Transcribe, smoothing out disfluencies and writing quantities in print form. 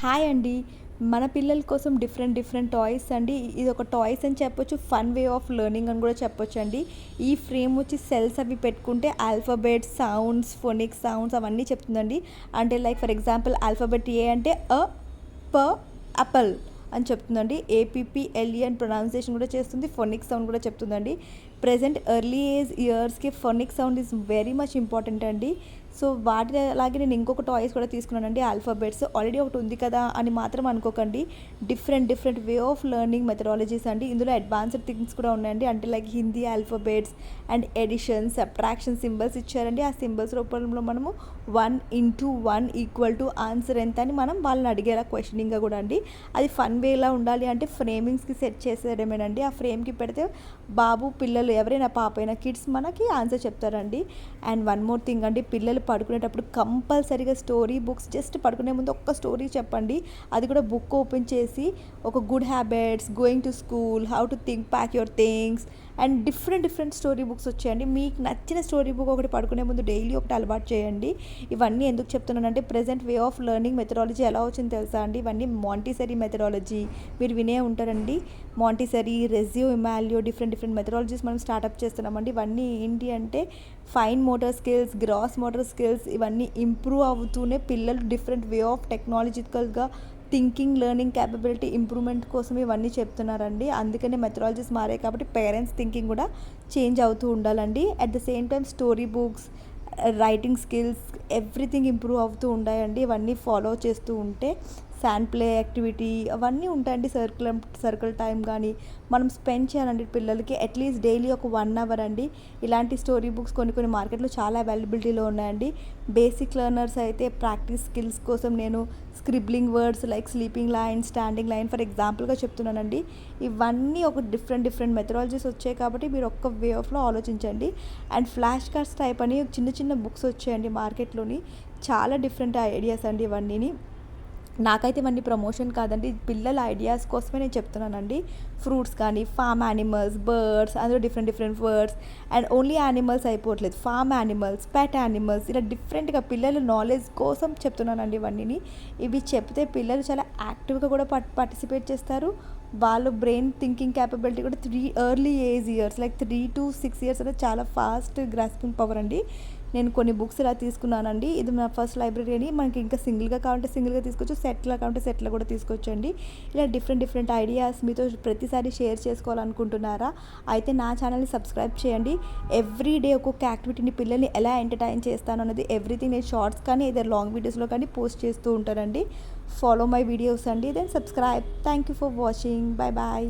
Hi అండి. మన పిల్లల కోసం డిఫరెంట్ టాయ్స్ అండి. ఇది ఒక టాయ్స్ అని చెప్పొచ్చు. ఫన్ వే ఆఫ్ లెర్నింగ్ అని కూడా చెప్పొచ్చండి. ఈ ఫ్రేమ్ వచ్చి సెల్స్ అవి పెట్టుకుంటే ఆల్ఫాబెట్స్, సౌండ్స్, ఫోనిక్ సౌండ్స్ అవన్నీ చెప్తుందండి. అంటే లైక్ ఫర్ ఎగ్జాంపుల్ ఆల్ఫాబెట్ ఏ అంటే ప యాపల్ అని చెప్తుందండి. ఏపీపీఎల్ఈ అని ప్రొనౌన్సియేషన్ కూడా చేస్తుంది. ఫోనిక్ సౌండ్ కూడా చెప్తుందండి. ప్రెజెంట్ ఎర్లీ ఏజ్ ఇయర్స్కి phonic sound is very much important అండి. సో వాటి అలాగే నేను ఇంకొక టాయ్స్ కూడా తీసుకున్నానండి. ఆల్ఫాబెట్స్ ఆల్రెడీ ఒకటి ఉంది కదా అని మాత్రం అనుకోకండి. Different way of learning methodologies అండి. ఇందులో అడ్వాన్స్డ్ థింగ్స్ కూడా ఉన్నాయండి. అంటే like Hindi alphabets and addition, subtraction symbols ఇచ్చారండి. ఆ సింబల్స్ రూపంలో మనము 1 × 1 = ఆన్సర్ ఎంత అని మనం వాళ్ళని అడిగేలా క్వశ్చనింగ్గా కూడా అండి. అది ఫన్ వేలా ఉండాలి అంటే ఫ్రేమింగ్స్కి సెట్ చేసేయడమేనండి. ఆ ఫ్రేమ్కి పెడితే బాబు, పిల్లలు ఎవరైనా పాప అయినా కిడ్స్ మనకి ఆన్సర్ చెప్తారండి. అండ్ వన్ మోర్ థింగ్ అండి, పిల్లలు పడుకునేటప్పుడు కంపల్సరీగా స్టోరీ బుక్స్ జస్ట్ పడుకునే ముందు ఒక్క స్టోరీ చెప్పండి. అది కూడా బుక్ ఓపెన్ చేసి ఒక good habits, going to school, how to think pack your things and different story books వచ్చాయండి. మీకు నచ్చిన స్టోరీ బుక్ ఒకటి పడుకునే ముందు డైలీ ఒకటి అలవాటు చేయండి. ఇవన్నీ ఎందుకు చెప్తున్నానంటే present way of learning methodology ఎలా వచ్చింది తెలుసా అండి? ఇవన్నీ మాంటిసరీ మెథడాలజీ మీరు వినే ఉంటారండి. Montessori, Reggio, Emilia different methodologies మనం స్టార్ట్అప్ చేస్తున్నామండి. ఇవన్నీ ఏంటి అంటే fine motor skills, gross motor skills ఇవన్నీ ఇంప్రూవ్ అవుతూనే పిల్లలు డిఫరెంట్ వే ఆఫ్ టెక్నాలజికల్గా థింకింగ్, లెర్నింగ్ క్యాపబిలిటీ ఇంప్రూవ్మెంట్ కోసం ఇవన్నీ చెప్తున్నారండి. అందుకనే మెథడాలజీస్ మారాయి కాబట్టి పేరెంట్స్ థింకింగ్ కూడా చేంజ్ అవుతూ ఉండాలండి. At the same time story books, writing skills everything improve అవుతూ ఉంటాయండి. ఇవన్నీ ఫాలో చేస్తూ ఉంటే శాండ్ ప్లే యాక్టివిటీ అవన్నీ ఉంటాయండి. సర్కిల్ టైం కానీ మనం స్పెండ్ చేయాలండి పిల్లలకి అట్లీస్ట్ డైలీ ఒక 1 అవర్ అండి. ఇలాంటి స్టోరీ బుక్స్ కొన్ని మార్కెట్లో చాలా అవైలబిలిటీలో ఉన్నాయండి. బేసిక్ లెర్నర్స్ అయితే ప్రాక్టీస్ స్కిల్స్ కోసం నేను scribbling words like sleeping line, standing line for ఎగ్జాంపుల్గా చెప్తున్నానండి. ఇవన్నీ ఒక డిఫరెంట్ మెథడాలజీస్ వచ్చాయి కాబట్టి మీరు ఒక్క వే ఆఫ్లో ఆలోచించండి. అండ్ ఫ్లాష్ కార్డ్స్ టైప్ అని చిన్న బుక్స్ వచ్చాయండి మార్కెట్లోని. చాలా డిఫరెంట్ ఐడియాస్ అండి ఇవన్నీని. నాకైతే ఇవన్నీ ప్రమోషన్ కాదండి, పిల్లల ఐడియాస్ కోసమే నేను చెప్తున్నానండి. ఫ్రూట్స్ కానీ, ఫామ్ యానిమల్స్, బర్డ్స్, అందులో different words and only animals అయిపోవట్లేదు, ఫామ్ యానిమల్స్, పెట్ యానిమల్స్ ఇలా డిఫరెంట్గా పిల్లల నాలెడ్జ్ కోసం చెప్తున్నానండి ఇవన్నీని. ఇవి చెప్తే పిల్లలు చాలా యాక్టివ్గా కూడా పార్టిసిపేట్ చేస్తారు. వాళ్ళ బ్రెయిన్ థింకింగ్ క్యాపబిలిటీ కూడా early age years like 3 to 6 years అనేది చాలా ఫాస్ట్ గ్రాస్పింగ్ పవర్ అండి. నేను కొన్ని బుక్స్ ఇలా తీసుకున్నానండి. ఇది నా ఫస్ట్ లైబ్రరీ అని. మనకి ఇంకా సింగిల్గా కావాలంటే సింగిల్గా తీసుకోవచ్చు, సెట్లా కావాలంటే సెట్లో కూడా తీసుకోవచ్చండి. ఇలా డిఫరెంట్ ఐడియాస్ మీతో ప్రతిసారి షేర్ చేసుకోవాలనుకుంటున్నారా? అయితే నా ఛానల్ని సబ్స్క్రైబ్ చేయండి. ఎవ్రీ డే ఒక్కొక్క యాక్టివిటీని పిల్లల్ని ఎలా ఎంటర్టైన్ చేస్తాను అన్నది ఎవ్రీథింగ్ నేను షార్ట్స్ కానీ ఏదో లాంగ్ వీడియోస్లో కానీ పోస్ట్ చేస్తూ ఉంటానండి. ఫాలో మై వీడియోస్ అండి, then subscribe. Thank you for watching. Bye.